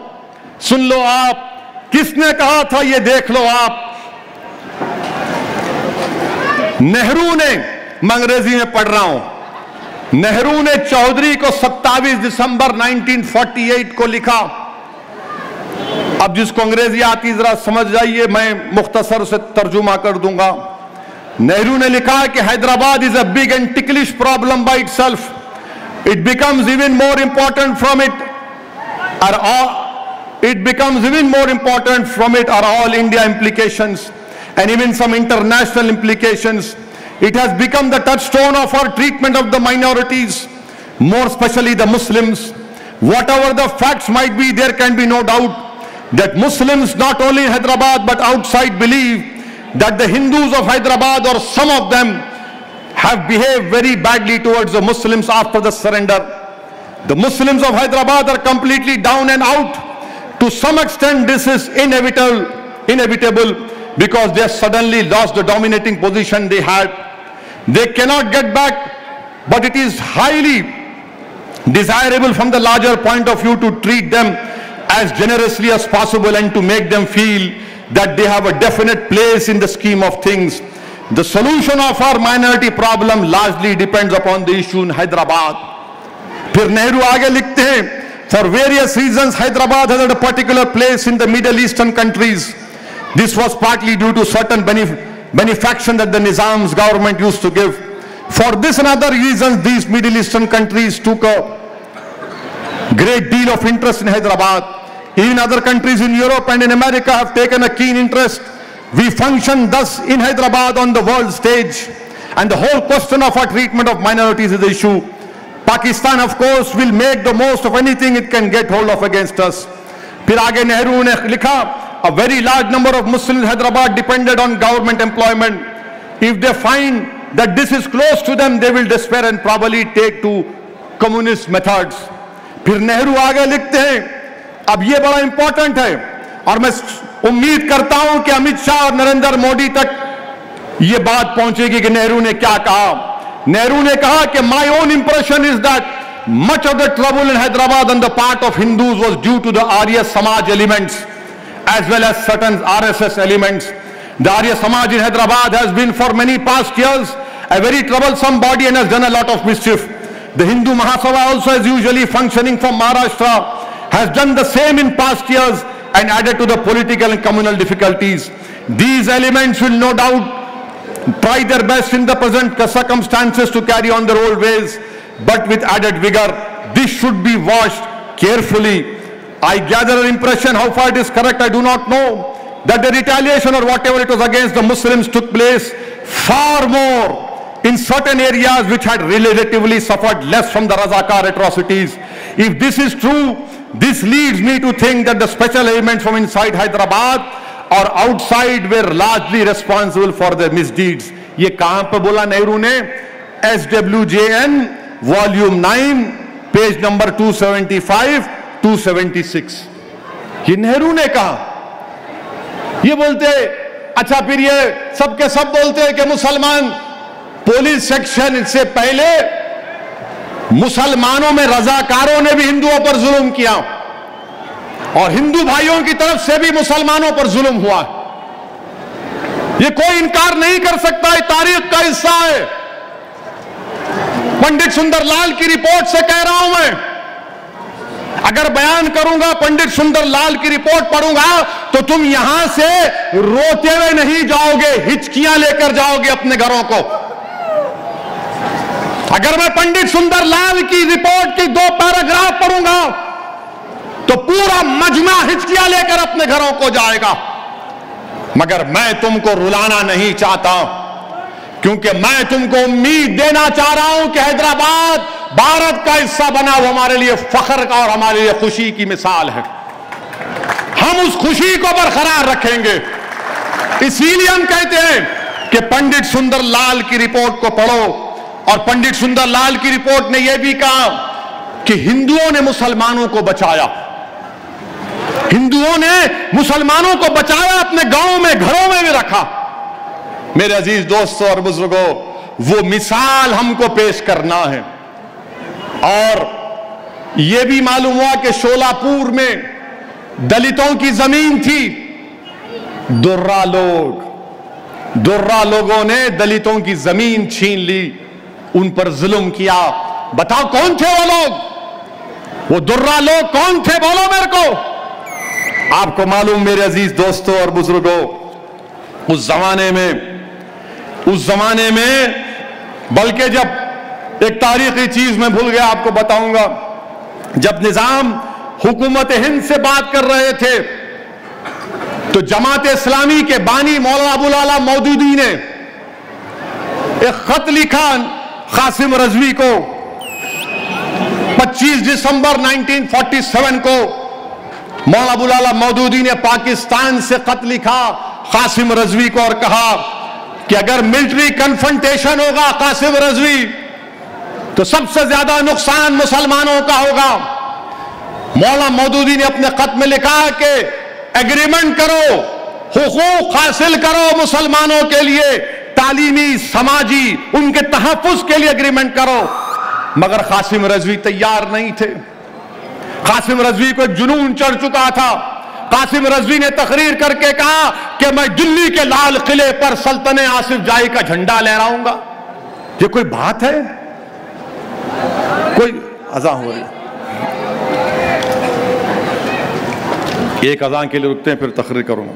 सुन लो आप। किसने कहा था ये देख लो आप। नेहरू ने, मैं अंग्रेजी में पढ़ रहा हूं, नेहरू ने चौधरी को 27 दिसंबर 1948 को लिखा। अब जिसको अंग्रेजी आती जरा समझ जाइए, मैं मुख्तसर से तर्जुमा कर दूंगा। नेहरू ने लिखा कि Hyderabad is a big and ticklish problem by itself. It becomes even more important from it are all India implications and even some international implications. It has become the touchstone of our treatment of the minorities, more especially the Muslims. Whatever the facts might be, there can be no doubt that Muslims not only in Hyderabad but outside believe that the Hindus of Hyderabad, or some of them, have behaved very badly towards the Muslims after the surrender. The Muslims of Hyderabad are completely down and out. To some extent, this is inevitable because they suddenly lost the dominating position they had. They cannot get back, but it is highly desirable from the larger point of view to treat them as generously as possible and to make them feel that they have a definite place in the scheme of things. The solution of our minority problem largely depends upon the issue in Hyderabad. फिर नेहरू आगे लिखते हैं, for various reasons Hyderabad has had a particular place in the Middle Eastern countries. This was partly due to certain benefaction that the Nizam's government used to give. For this and other reasons, these Middle Eastern countries took a great deal of interest in Hyderabad. Even other countries in Europe and in America have taken a keen interest. We function thus in Hyderabad on the world stage, and the whole question of our treatment of minorities is the issue. Pakistan, of course, will make the most of anything it can get hold of against us. फिर आगे नेहरू ने लिखा, a very large number of Muslims in Hyderabad depended on government employment. If they find that this is close to them, they will despair and probably take to communist methods. फिर नेहरू आगे लिखते हैं, अब ये बड़ा इंपॉर्टेंट है और मैं उम्मीद करता हूं कि अमित शाह और नरेंद्र मोदी तक ये बात पहुंचेगी कि नेहरू ने क्या कहा। नेहरू ने कहा कि my own impression is that much of the trouble in Hyderabad on the part of Hindus was due to the Arya Samaj elements as well as certain RSS elements. The Arya Samaj in Hyderabad has been for many past years a very troublesome body and has done a lot of mischief. The Hindu Mahasabha also, as usually functioning from Maharashtra, has done the same in past years and added to the political and communal difficulties. These elements will no doubt try their best in the present circumstances to carry on their old ways, but with added vigor. This should be watched carefully. I gather an impression, how far it is correct I do not know, that the retaliation or whatever it was against the Muslims took place far more in certain areas which had relatively suffered less from the Razakar atrocities. If this is true, this leads me to think that the special elements from inside Hyderabad or outside were largely responsible for the misdeeds. ये कहां पे बोला नेहरू ने? SWJN वॉल्यूम 9 पेज नंबर 275 276, ये नेहरू ने कहा। ये बोलते, अच्छा फिर ये सबके सब बोलते हैं कि मुसलमान पुलिस सेक्शन से पहले मुसलमानों में रजाकारों ने भी हिंदुओं पर जुल्म किया और हिंदू भाइयों की तरफ से भी मुसलमानों पर जुल्म हुआ। ये कोई इनकार नहीं कर सकता, ये तारीख का हिस्सा है। पंडित सुंदरलाल की रिपोर्ट से कह रहा हूं मैं, अगर बयान करूंगा, पंडित सुंदरलाल की रिपोर्ट पढ़ूंगा, तो तुम यहां से रोते हुए नहीं जाओगे, हिचकियां लेकर जाओगे अपने घरों को। अगर मैं पंडित सुंदरलाल की रिपोर्ट के 2 पैराग्राफ पढ़ूंगा तो पूरा मजमा हिचकियां लेकर अपने घरों को जाएगा। मगर मैं तुमको रुलाना नहीं चाहता, क्योंकि मैं तुमको उम्मीद देना चाह रहा हूं कि हैदराबाद भारत का हिस्सा बना, वो हमारे लिए फख्र का और हमारे लिए खुशी की मिसाल है। हम उस खुशी को बरकरार रखेंगे। इसीलिए हम कहते हैं कि पंडित सुंदरलाल की रिपोर्ट को पढ़ो। और पंडित सुंदरलाल की रिपोर्ट ने यह भी कहा कि हिंदुओं ने मुसलमानों को बचाया, हिंदुओं ने मुसलमानों को बचाया, अपने गांवों में घरों में भी रखा। मेरे अजीज दोस्तों और बुजुर्गों, वो मिसाल हमको पेश करना है। और यह भी मालूम हुआ कि शोलापुर में दलितों की जमीन थी। दुर्रा लोगों ने दलितों की जमीन छीन ली, उन पर जुल्म किया। बताओ कौन थे वो लोग? वो दुर्रा लोग कौन थे? बोलो मेरे को। आपको मालूम मेरे अजीज दोस्तों और बुजुर्गों, उस जमाने में बल्कि जब एक तारीखी चीज मैं भूल गया, आपको बताऊंगा, जब निजाम हुकूमत हिंद से बात कर रहे थे तो जमात इस्लामी के बानी मौलाना अबुल आला मौदूदी ने एक खत लिखा कासिम रजवी को। 25 दिसंबर 1947 को मौलाना अबुल आला मौदूदी ने पाकिस्तान से खत लिखा कासिम रजवी को और कहा कि अगर मिलिट्री कन्फ्रंटेशन होगा कासिम रजवी, तो सबसे ज्यादा नुकसान मुसलमानों का होगा। मौलाना मौदूदी ने अपने खत में लिखा कि एग्रीमेंट करो, हुकूक हासिल करो मुसलमानों के लिए, तालीमी समाजी उनके तहफ्फुज के लिए एग्रीमेंट करो। मगर कासिम रजवी तैयार नहीं थे। कासिम रजवी को एक जुनून चढ़ चुका था। कासिम रजवी ने तकरीर करके कहा कि मैं दिल्ली के लाल किले पर सल्तने आसिफ जाही का झंडा लहराऊंगा। ये कोई बात है? कोई अज़ान हो रही, एक अज़ान के लिए रुकते हैं, फिर तकरीर करूंगा।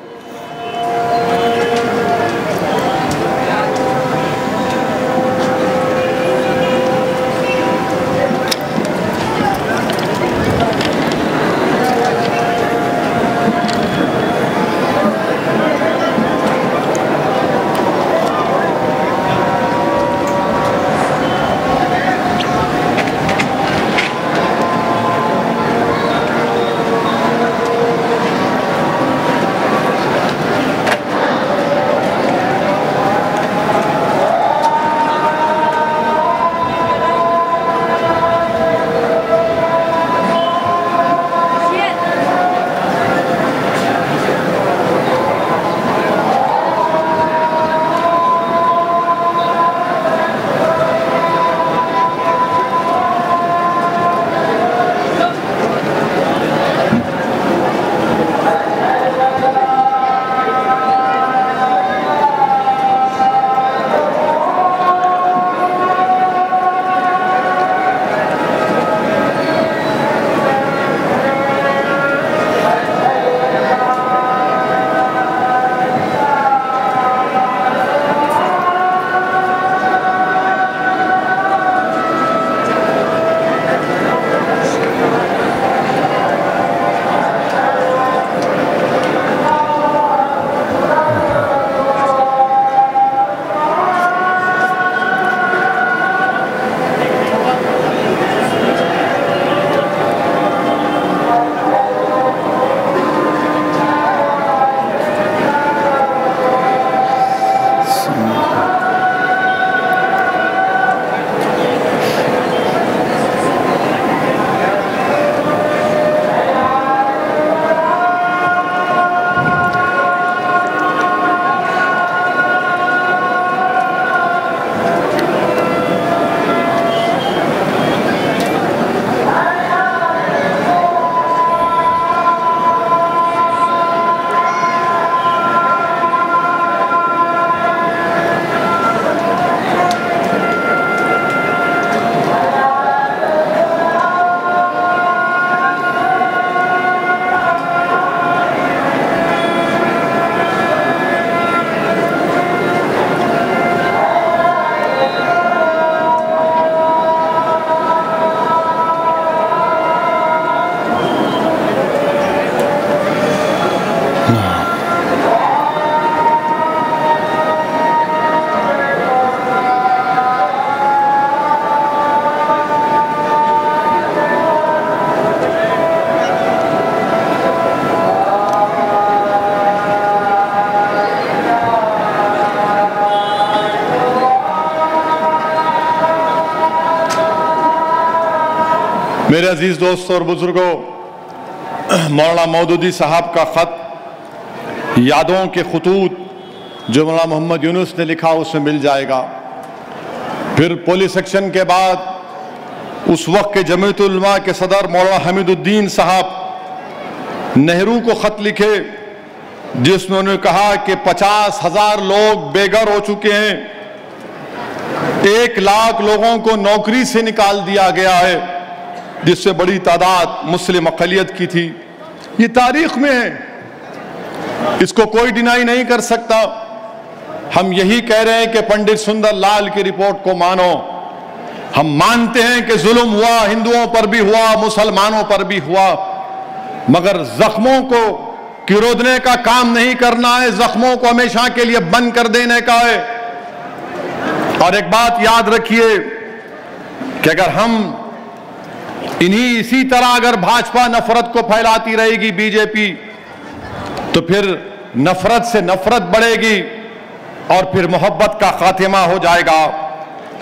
मेरे अजीज दोस्तों और बुजुर्गों, मौलाना मौदूदी साहब का खत यादों के खतूत जो मौलाना मोहम्मद यूनुस ने लिखा उसमें मिल जाएगा। फिर पुलिस एक्शन के बाद उस वक्त के जमीयतुल उलमा के सदर मौलाना हमीदुद्दीन साहब नेहरू को खत लिखे जिसमें उन्होंने कहा कि 50,000 लोग बेघर हो चुके हैं, 1 लाख लोगों को नौकरी से निकाल दिया गया है, जिससे बड़ी तादाद मुस्लिम अक़लियत की थी। ये तारीख में है, इसको कोई डिनाई नहीं कर सकता। हम यही कह रहे हैं कि पंडित सुंदर लाल की रिपोर्ट को मानो। हम मानते हैं कि जुल्म हुआ, हिंदुओं पर भी हुआ, मुसलमानों पर भी हुआ, मगर जख्मों को किरोदने का काम नहीं करना है, जख्मों को हमेशा के लिए बंद कर देने का है। और एक बात याद रखिए कि अगर हम इसी तरह अगर भाजपा नफरत को फैलाती रहेगी बीजेपी, तो फिर नफरत से नफरत बढ़ेगी और फिर मोहब्बत का खात्मा हो जाएगा।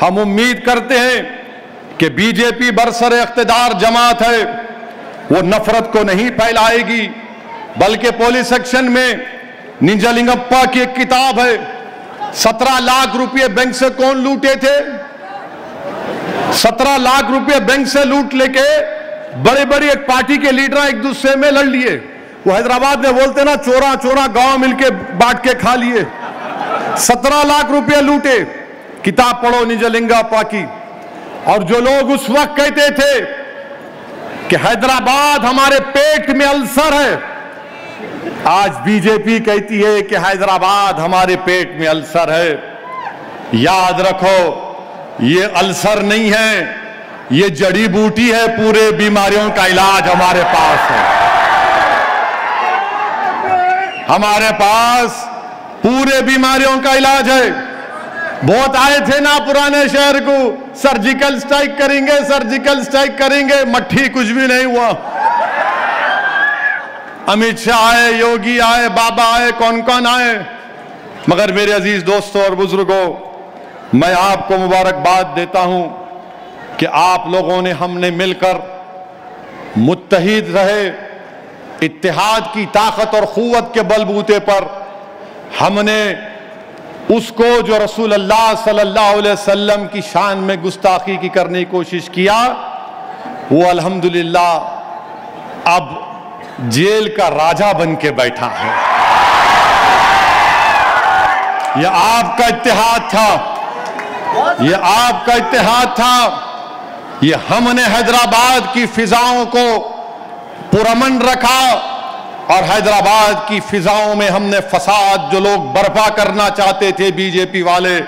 हम उम्मीद करते हैं कि बीजेपी बरसर इख्तिदार जमात है, वो नफरत को नहीं फैलाएगी, बल्कि पुलिस एक्शन में निजलिंगप्पा की एक किताब है, 17 लाख रुपए बैंक से कौन लूटे थे। 17 लाख रुपए बैंक से लूट लेके बड़े बड़े एक पार्टी के लीडर एक दूसरे में लड़ लिए। वो हैदराबाद में बोलते ना, चोरा चोरा गांव मिलके बांट के खा लिए। 17 लाख रुपए लूटे। किताब पढ़ो निजलिंगप्पा की। और जो लोग उस वक्त कहते थे कि हैदराबाद हमारे पेट में अल्सर है, आज बीजेपी कहती है कि हैदराबाद हमारे पेट में अल्सर है। याद रखो, ये अल्सर नहीं है, ये जड़ी बूटी है। पूरे बीमारियों का इलाज हमारे पास है। हमारे पास पूरे बीमारियों का इलाज है। बहुत आए थे ना पुराने शहर को, सर्जिकल स्ट्राइक करेंगे, सर्जिकल स्ट्राइक करेंगे, मट्ठी कुछ भी नहीं हुआ। अमित शाह आए, योगी आए, बाबा आए, कौन कौन आए, मगर मेरे अजीज दोस्तों और बुजुर्गों, मैं आपको मुबारकबाद देता हूं कि आप लोगों ने, हमने मिलकर मुत्तहिद रहे। इत्तेहाद की ताकत और क़ुव्वत के बलबूते पर हमने उसको जो रसूल अल्लाह सल्लल्लाहु अलैहि वसल्लम की शान में गुस्ताखी की करने की कोशिश किया, वो अल्हम्दुलिल्लाह अब जेल का राजा बन के बैठा है। यह आपका इत्तेहाद था, यह आपका इत्तेहाद था। यह हमने हैदराबाद की फिजाओं को पुरअमन रखा और हैदराबाद की फिजाओं में हमने फसाद, जो लोग बर्पा करना चाहते थे बीजेपी वाले,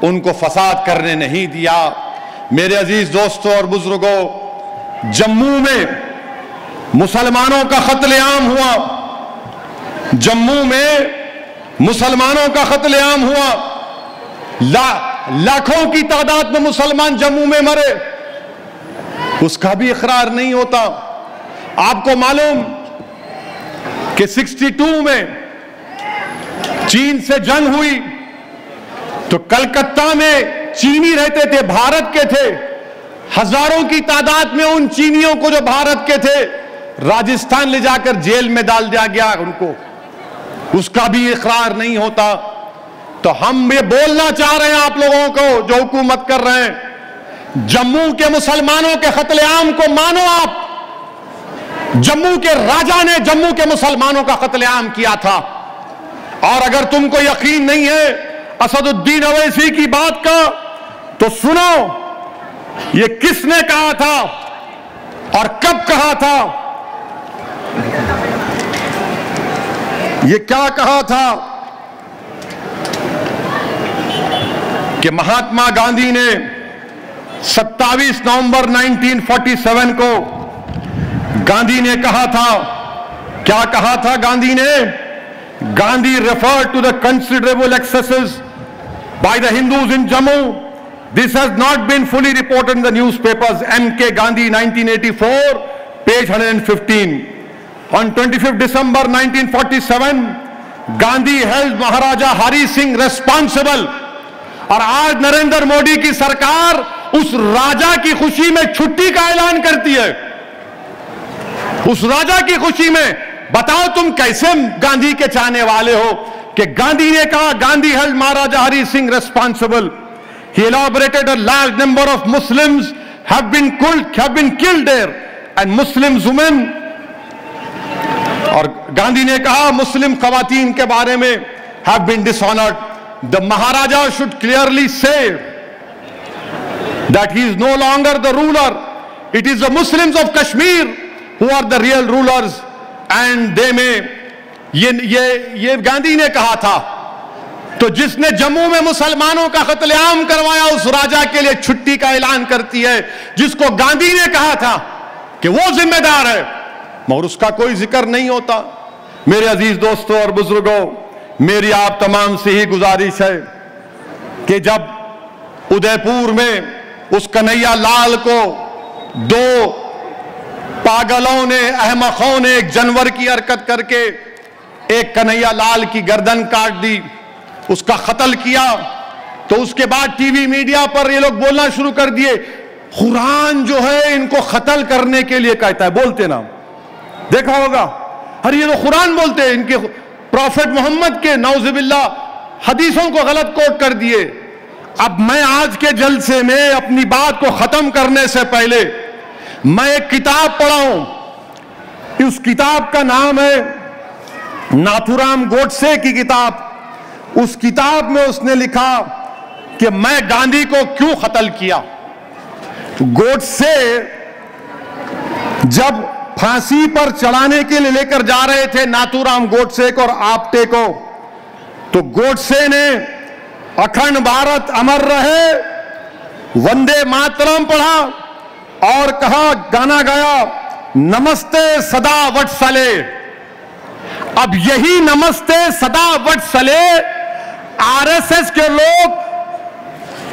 उनको फसाद करने नहीं दिया। मेरे अजीज दोस्तों और बुजुर्गों, जम्मू में मुसलमानों का कत्लेआम हुआ। जम्मू में मुसलमानों का कत्लेआम हुआ। लाखों की तादाद में मुसलमान जम्मू में मरे, उसका भी इकरार नहीं होता। आपको मालूम कि 62 में चीन से जंग हुई तो कलकत्ता में चीनी रहते थे, भारत के थे। हजारों की तादाद में उन चीनियों को जो भारत के थे, राजस्थान ले जाकर जेल में डाल दिया गया उनको, उसका भी इकरार नहीं होता। तो हम ये बोलना चाह रहे हैं आप लोगों को जो हुकूमत कर रहे हैं, जम्मू के मुसलमानों के कत्लेआम को मानो। आप, जम्मू के राजा ने जम्मू के मुसलमानों का कत्लेआम किया था। और अगर तुमको यकीन नहीं है असदुद्दीन अवैसी की बात का, तो सुनो ये किसने कहा था और कब कहा था। ये क्या कहा था कि महात्मा गांधी ने 27 नवंबर 1947 को गांधी ने कहा था, क्या कहा था गांधी ने? Gandhi referred to the considerable excesses by the Hindus in Jammu. This has not been fully reported in the newspapers. M.K. Gandhi, 1984, page 115. On 25th December 1947, Gandhi held Maharaja Hari Singh responsible और आज नरेंद्र मोदी की सरकार उस राजा की खुशी में छुट्टी का ऐलान करती है। उस राजा की खुशी में बताओ तुम कैसे गांधी के चाहने वाले हो कि गांधी ने कहा, Gandhi held Maharaja Hari Singh responsible, he elaborated a large number of Muslims have been killed there and Muslims women, और गांधी ने कहा मुस्लिम खवातीन के बारे में have been dishonored. The Maharaja should clearly say that he is no longer the ruler. It is the Muslims of Kashmir who are the real rulers and they may, ये गांधी ने कहा था। तो जिसने जम्मू में मुसलमानों का कत्लेआम करवाया उस राजा के लिए छुट्टी का ऐलान करती है, जिसको गांधी ने कहा था कि वो जिम्मेदार है, मगर उसका कोई जिक्र नहीं होता। मेरे अजीज दोस्तों और बुजुर्गों, मेरी आप तमाम से ही गुजारिश है कि जब उदयपुर में उस कन्हैया लाल को दो पागलों ने, अहमकों ने एक जानवर की हरकत करके एक कन्हैया लाल की गर्दन काट दी, उसका कत्ल किया, तो उसके बाद टीवी मीडिया पर ये लोग बोलना शुरू कर दिए कुरान जो है इनको कत्ल करने के लिए कहता है। बोलते ना, देखा होगा, अरे ये तो कुरान बोलते हैं, इनके प्रॉफेट मोहम्मद के नौजुबिल्ला हदीसों को गलत कोट कर दिए। अब मैं आज के जलसे में अपनी बात को खत्म करने से पहले मैं एक किताब पढ़ा हूं। उस किताब का नाम है नाथूराम गोडसे की किताब। उस किताब में उसने लिखा कि मैं गांधी को क्यों कत्ल किया। गोडसे जब फांसी पर चढ़ाने के लिए लेकर जा रहे थे नाथूराम गोडसे को और आप्टे को, तो गोडसे ने अखंड भारत अमर रहे, वंदे मातरम पढ़ा और कहा, गाना गाया, नमस्ते सदा वत्सले। अब यही नमस्ते सदा वत्सले आरएसएस के लोग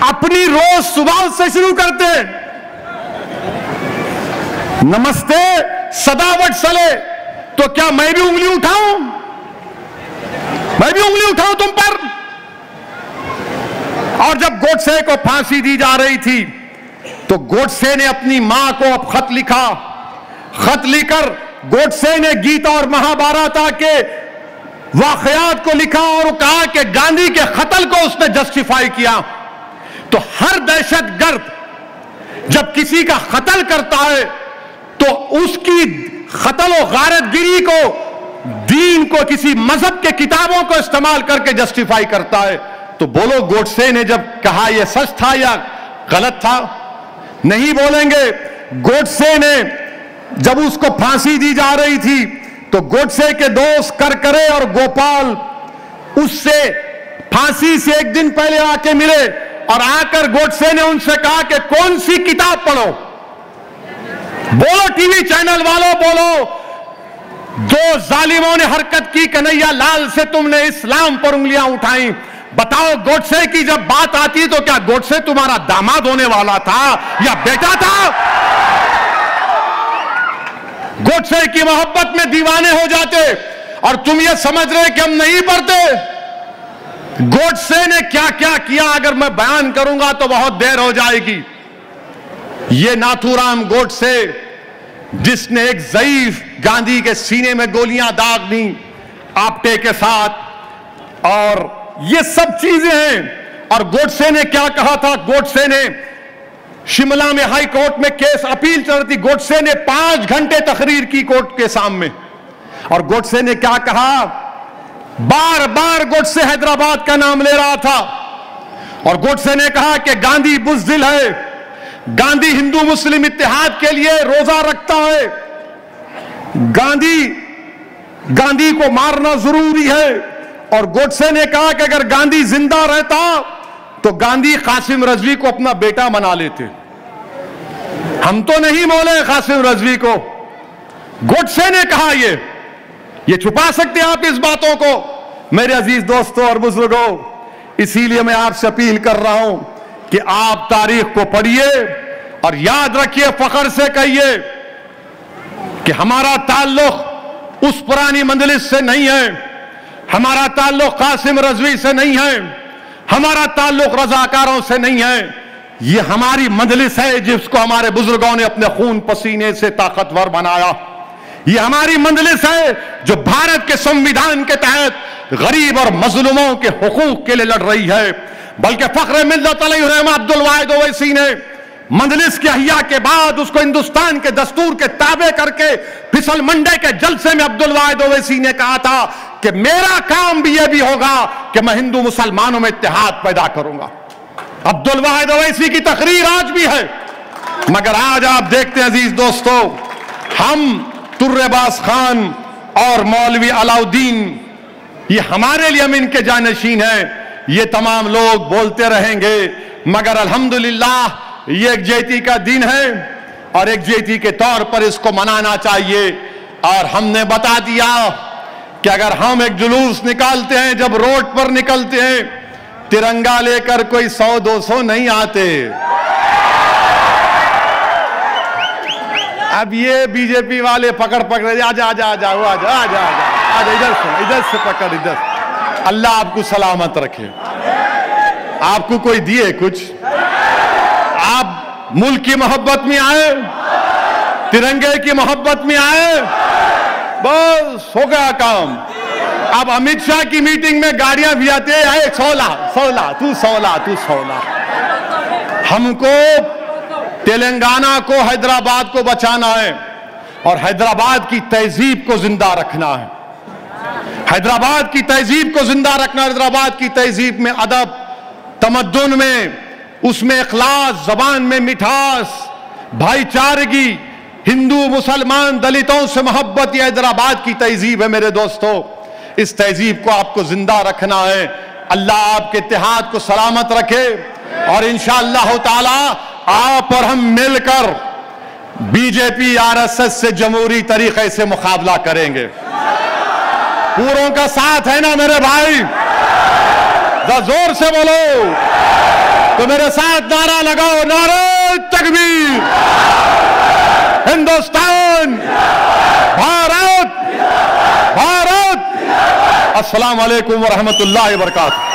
अपनी रोज सुबह से शुरू करते हैं। नमस्ते सदा वत्सले, तो क्या मैं भी उंगली उठाऊं? मैं भी उंगली उठाऊं तुम पर? और जब गोडसे को फांसी दी जा रही थी तो गोडसे ने अपनी मां को अब खत लिखा। खत लिखकर गोडसे ने गीता और महाभारत के वाकयात को लिखा और कहा कि गांधी के कत्ल को उसने जस्टिफाई किया। तो हर दहशतगर्द जब किसी का कत्ल करता है तो उसकी कत्ल और गारतगिरी को, दीन को, किसी मजहब के किताबों को इस्तेमाल करके जस्टिफाई करता है। तो बोलो गोडसे ने जब कहा यह सच था या गलत था? नहीं बोलेंगे। गोडसे ने जब उसको फांसी दी जा रही थी तो गोडसे के दोस्त करकरे और गोपाल उससे फांसी से एक दिन पहले आके मिले और आकर गोडसे ने उनसे कहा कि कौन सी किताब पढ़ो। बोलो टीवी चैनल वालों, बोलो, दो जालिमों ने हरकत की कन्हैया लाल से, तुमने इस्लाम पर उंगलियां उठाई। बताओ गोडसे की जब बात आती तो क्या गोडसे तुम्हारा दामाद होने वाला था या बेटा था? गोडसे की मोहब्बत में दीवाने हो जाते और तुम ये समझ रहे कि हम नहीं पढ़ते। गोडसे ने क्या क्या किया अगर मैं बयान करूंगा तो बहुत देर हो जाएगी। ये नाथूराम गोडसे जिसने एक ज़ईफ गांधी के सीने में गोलियां दाग दी आप्टे के साथ, और ये सब चीजें हैं। और गोडसे ने क्या कहा था? गोडसे ने शिमला में हाई कोर्ट में केस अपील चल रही थी। गोडसे ने 5 घंटे तकरीर की कोर्ट के सामने, और गोडसे ने क्या कहा? बार बार गोडसे हैदराबाद का नाम ले रहा था और गोडसे ने कहा कि गांधी बुज़दिल है, गांधी हिंदू मुस्लिम इत्तेहाद के लिए रोजा रखता है, गांधी को मारना जरूरी है। और गोडसे ने कहा कि अगर गांधी जिंदा रहता तो गांधी कासिम रजवी को अपना बेटा बना लेते। हम तो नहीं बोले कासिम रजवी को, गोडसे ने कहा। ये छुपा सकते आप इस बातों को? मेरे अजीज दोस्तों और बुजुर्गों, इसीलिए मैं आपसे अपील कर रहा हूं कि आप तारीख को पढ़िए और याद रखिए, फख्र से कहिए कि हमारा ताल्लुक उस पुरानी मंजलिस से नहीं है, हमारा ताल्लुक कासिम रजवी से नहीं है, हमारा ताल्लुक रजाकारों से नहीं है, ये हमारी मजलिस है जिसको हमारे बुजुर्गों ने अपने खून पसीने से ताकतवर बनाया। ये हमारी मजलिस है जो भारत के संविधान के तहत गरीब और मजलूमों के हुकूक के लिए लड़ रही है। बल्कि फख्र मिल्लत अलैहि अब्दुल वाहिद ओवैसी ने मजलिस के अहिया के बाद उसको हिंदुस्तान के दस्तूर के ताबे करके फिसल मंडे के जलसे में अब्दुल वाहिद ओवैसी ने कहा था कि मेरा काम भी यह भी होगा कि मैं हिंदू मुसलमानों में इत्तेहाद पैदा करूंगा। अब्दुल वाहिद ओवैसी की तकरीर आज भी है। मगर आज आप देखते हैं अजीज दोस्तों, हम तुर्रेबाज खान और मौलवी अलाउद्दीन, ये हमारे लिए हम इनके जानशीन हैं। ये तमाम लोग बोलते रहेंगे, मगर अल्हम्दुलिल्लाह ये एकजहती का दिन है और एकजहती के तौर पर इसको मनाना चाहिए। और हमने बता दिया कि अगर हम एक जुलूस निकालते हैं, जब रोड पर निकलते हैं, तिरंगा लेकर कोई 100-200 नहीं आते। अब ये बीजेपी वाले पकड़ आजा आजा आजा आजा आजा आजा इधर से, इधर से पकड़, इधर। अल्लाह आपको सलामत रखे। आपको कोई दिए कुछ, आप मुल्क की मोहब्बत में आए, तिरंगे की मोहब्बत में आए, बस हो गया काम। अब अमित शाह की मीटिंग में गाड़ियां भी आती है, 16 तू 16। हमको तेलंगाना को, हैदराबाद को बचाना है और हैदराबाद की तहजीब को जिंदा रखना है। हैदराबाद की तहजीब को जिंदा रखना। हैदराबाद की तहजीब में अदब, तमद्दुन में, उसमें इखलास, जबान में मिठास, भाईचारगी, हिंदू मुसलमान दलितों से मोहब्बत, ये हैदराबाद की तहजीब है मेरे दोस्तों। इस तहजीब को आपको जिंदा रखना है। अल्लाह आपके इत्तेहाद को सलामत रखे और इंशाअल्लाह ताला आप और हम मिलकर बीजेपी आरएसएस से जमहूरी तरीके से मुकाबला करेंगे। पूरों का साथ है ना मेरे भाई? जरा जोर से बोलो तो मेरे साथ नारा लगाओ, नारे तकबीर, हिंदुस्तान, भारत, भारत। अस्सलाम वालेकुम व रहमतुल्लाहि व बरकातहू।